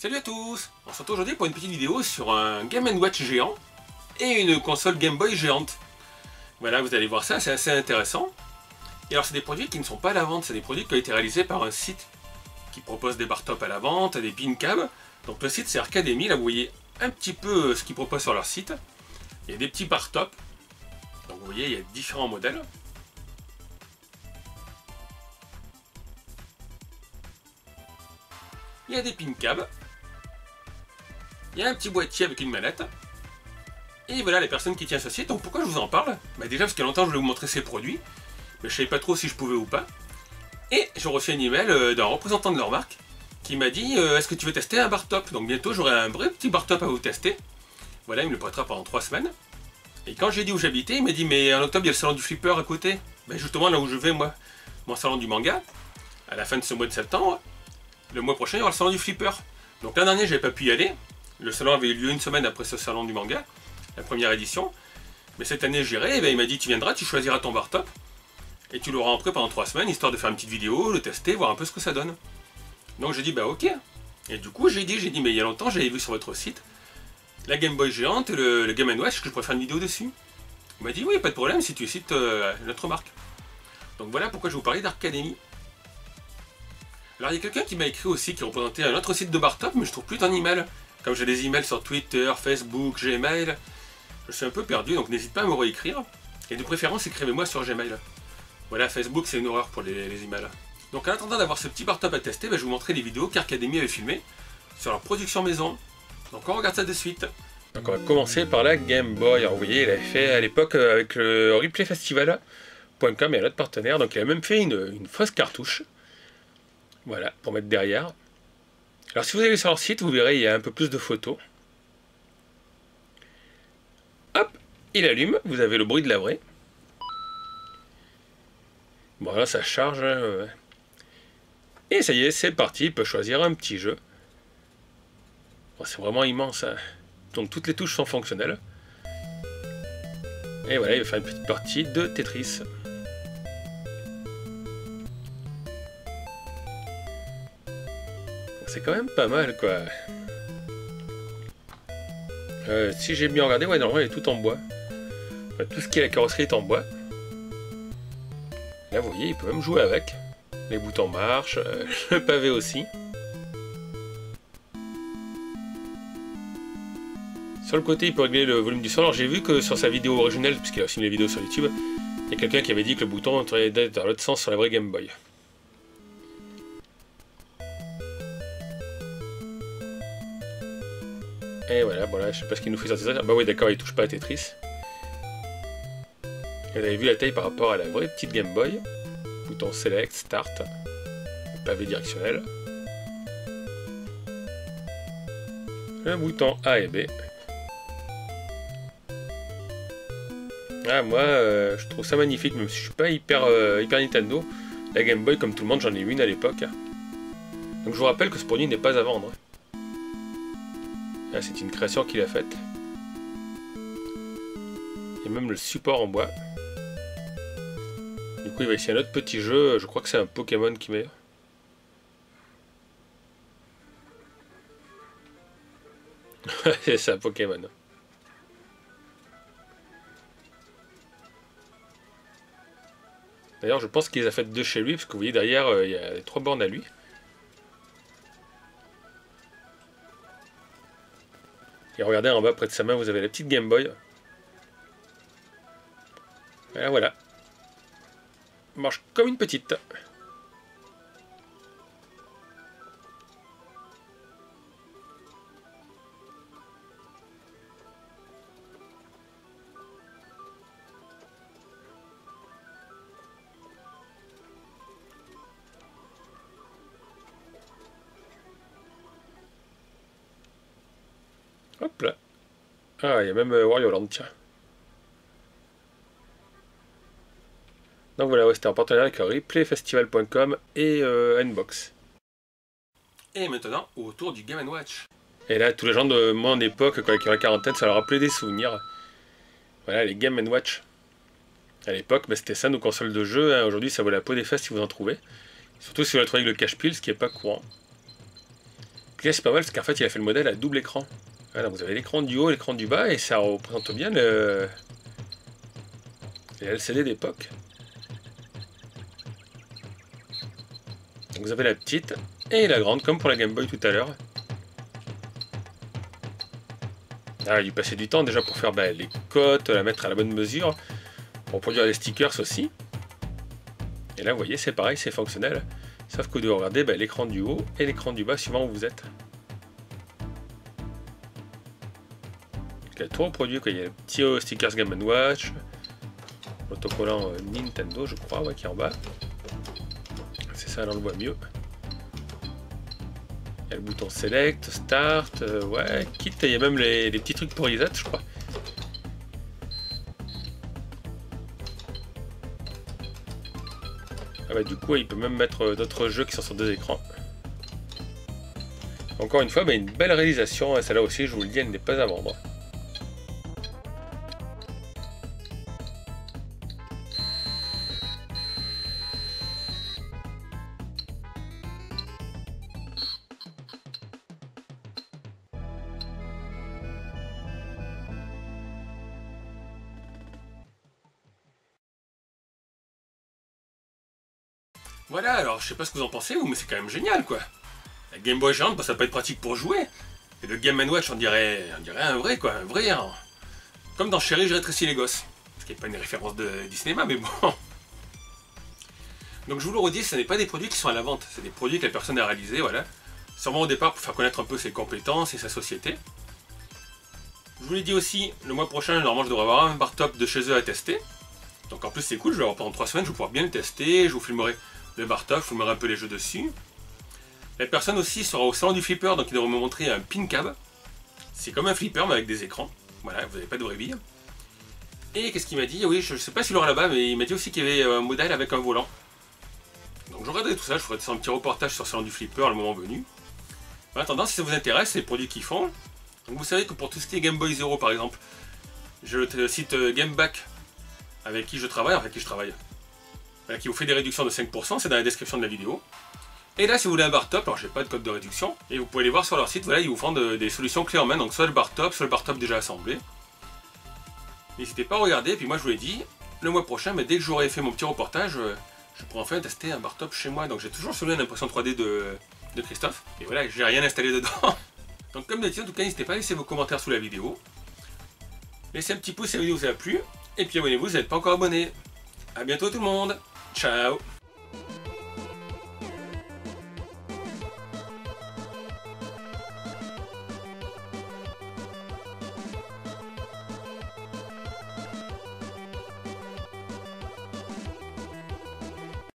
Salut à tous. On se retrouve aujourd'hui pour une petite vidéo sur un Game & Watch géant et une console Game Boy géante. Voilà, vous allez voir ça, c'est assez intéressant. Et alors c'est des produits qui ne sont pas à la vente, c'est des produits qui ont été réalisés par un site qui propose des bar top à la vente, des pin cabs. Donc le site c'est Arcademy, là vous voyez un petit peu ce qu'ils proposent sur leur site. Il y a des petits bar top. Donc vous voyez, il y a différents modèles. Il y a des pin cabs. Il y a un petit boîtier avec une manette. Et voilà les personnes qui tiennent ce site. Donc pourquoi je vous en parle? Déjà parce qu'il y a longtemps je voulais vous montrer ces produits. Mais je ne savais pas trop si je pouvais ou pas. Et j'ai reçu un email d'un représentant de leur marque qui m'a dit est-ce que tu veux tester un bar top? Donc bientôt j'aurai un vrai petit bar top à vous tester. Voilà, il me le prêtera pendant 3 semaines. Et quand j'ai dit où j'habitais, il m'a dit mais en octobre il y a le salon du flipper à côté. Ben justement là où je vais moi, mon salon du manga, à la fin de ce mois de septembre, le mois prochain il y aura le salon du flipper. Donc l'an dernier j'avais pas pu y aller. Le salon avait eu lieu une semaine après ce salon du manga, la première édition. Mais cette année j'irai, et ben, il m'a dit tu viendras, tu choisiras ton bar top. Et tu l'auras en prêt pendant 3 semaines, histoire de faire une petite vidéo, le tester, voir un peu ce que ça donne. Donc j'ai dit bah ok. Et du coup j'ai dit mais il y a longtemps j'avais vu sur votre site la Game Boy géante et le Game & Watch, que je pourrais faire une vidéo dessus. Il m'a dit oui, pas de problème si tu cites notre marque. Donc voilà pourquoi je vous parlais d'Arcademy. Alors il y a quelqu'un qui m'a écrit aussi qui représentait un autre site de bar top, mais je trouve plus ton email. Comme j'ai des emails sur Twitter, Facebook, Gmail, je suis un peu perdu, donc n'hésite pas à me réécrire. Et de préférence, écrivez-moi sur Gmail. Voilà, Facebook, c'est une horreur pour les emails. Donc en attendant d'avoir ce petit bar top à tester, je vais vous montrer les vidéos qu'Arcademy avait filmées sur leur production maison. Donc on regarde ça de suite. Donc on va commencer par la Game Boy. Alors vous voyez, il avait fait à l'époque avec le replayfestival.com et un autre partenaire. Donc il a même fait une fausse cartouche. Voilà, pour mettre derrière. Alors si vous allez sur leur site, vous verrez, il y a un peu plus de photos. Hop, il allume, vous avez le bruit de la vraie. Bon là ça charge. Et ça y est, c'est parti, il peut choisir un petit jeu. Bon, c'est vraiment immense, hein. Donc toutes les touches sont fonctionnelles. Et voilà, il va faire une petite partie de Tetris. C'est quand même pas mal quoi. Si j'ai bien regardé, ouais, normalement il est tout en bois. Enfin, tout ce qui est la carrosserie est en bois. Là vous voyez, il peut même jouer avec. Les boutons marchent, le pavé aussi. Sur le côté, il peut régler le volume du son. Alors j'ai vu que sur sa vidéo originelle, puisqu'il a aussi mis les vidéos sur YouTube, il y a quelqu'un qui avait dit que le bouton était dans l'autre sens sur la vraie Game Boy. Et voilà, bon là, je sais pas ce qu'il nous fait sur Tetris. Ah bah oui, d'accord, il touche pas à Tetris. Et vous avez vu la taille par rapport à la vraie petite Game Boy. Bouton Select, Start, pavé directionnel. Un bouton A et B. Ah, moi, je trouve ça magnifique, même si je suis pas hyper Nintendo. La Game Boy, comme tout le monde, j'en ai eu une à l'époque. Donc je vous rappelle que ce produit n'est pas à vendre. C'est une création qu'il a faite. Il y a même le support en bois. Du coup, il va essayer un autre petit jeu. Je crois que c'est un Pokémon qui met. C'est un Pokémon. D'ailleurs, je pense qu'il les a faites deux chez lui, parce que vous voyez derrière, il y a 3 bornes à lui. Et regardez en bas près de sa main, vous avez la petite Game Boy. Et voilà. Elle marche comme une petite. Hop là. Ah, il y a même Wario Land, tiens. Donc voilà, ouais, c'était en partenariat avec replayfestival.com et Nbox. Et maintenant, autour du Game & Watch. Et là, tous les gens de mon époque, quand ils ont la quarantaine, ça leur rappelait des souvenirs. Voilà, les Game & Watch. À l'époque, c'était ça nos consoles de jeu. Hein. Aujourd'hui, ça vaut la peau des fesses si vous en trouvez. Surtout si vous la trouvez avec le cache-pile, ce qui n'est pas courant. Puis là c'est pas mal parce qu'en fait il a fait le modèle à double écran. Voilà, vous avez l'écran du haut et l'écran du bas et ça représente bien les LCD d'époque. Donc vous avez la petite et la grande comme pour la Game Boy tout à l'heure. Ah, il a dû passer du temps déjà pour faire les cotes, la mettre à la bonne mesure, pour produire les stickers aussi. Et là vous voyez c'est pareil, c'est fonctionnel. Sauf que vous devez regarder l'écran du haut et l'écran du bas suivant où vous êtes. Il a tout reproduit, quoi. Il y a le petit stickers Game & Watch, l'autocollant Nintendo je crois, ouais, qui est en bas. C'est ça, là on le voit mieux. Il y a le bouton Select, Start, ouais, Kit, il y a même les petits trucs pour reset je crois. Ah bah du coup il peut même mettre d'autres jeux qui sont sur deux écrans. Encore une fois, une belle réalisation, et celle-là aussi je vous le dis, elle n'est pas à vendre. Voilà, alors je sais pas ce que vous en pensez vous, mais c'est quand même génial quoi. La Game Boy géante, ça peut être pratique pour jouer. Et le Game & Watch, on dirait un vrai quoi, un vrai. Hein. Comme dans Chérie, je rétrécis les gosses. Ce qui n'est pas une référence du cinéma, mais bon. Donc je vous le redis, ce n'est pas des produits qui sont à la vente, c'est des produits que la personne a réalisés, voilà. Sûrement au départ pour faire connaître un peu ses compétences et sa société. Je vous l'ai dit aussi, le mois prochain, normalement je devrais avoir un bar top de chez eux à tester. Donc en plus c'est cool, je vais avoir pendant 3 semaines, je vais pouvoir bien le tester, je vous filmerai le bar top, je vous filmerai un peu les jeux dessus. La personne aussi sera au salon du flipper, donc il devrait me montrer un pin cab. C'est comme un flipper mais avec des écrans. Voilà, vous n'avez pas de vraie bille. Et qu'est-ce qu'il m'a dit? Oui, je ne sais pas s'il aura là-bas, mais il m'a dit aussi qu'il y avait un modèle avec un volant. Donc je regarderai tout ça, je ferai un petit reportage sur le salon du flipper le moment venu. En attendant, si ça vous intéresse, c'est les produits qu'ils font. Donc vous savez que pour tout ce qui est Game Boy Zero par exemple, j'ai le site Gameback avec qui je travaille, voilà, qui vous fait des réductions de 5%, c'est dans la description de la vidéo. Et là, si vous voulez un bar top, alors j'ai pas de code de réduction, et vous pouvez les voir sur leur site, voilà, ils vous font des solutions clés en main, donc soit le bar top déjà assemblé. N'hésitez pas à regarder, et puis moi je vous l'ai dit, le mois prochain, mais dès que j'aurai fait mon petit reportage, je pourrai enfin tester un bar top chez moi, donc j'ai toujours souvenir l'impression 3D de Christophe, et voilà, j'ai rien installé dedans. Donc comme d'habitude, en tout cas, n'hésitez pas à laisser vos commentaires sous la vidéo, laissez un petit pouce si la vidéo vous a plu, et puis abonnez-vous si vous n'êtes pas encore abonné. A bientôt tout le monde, ciao.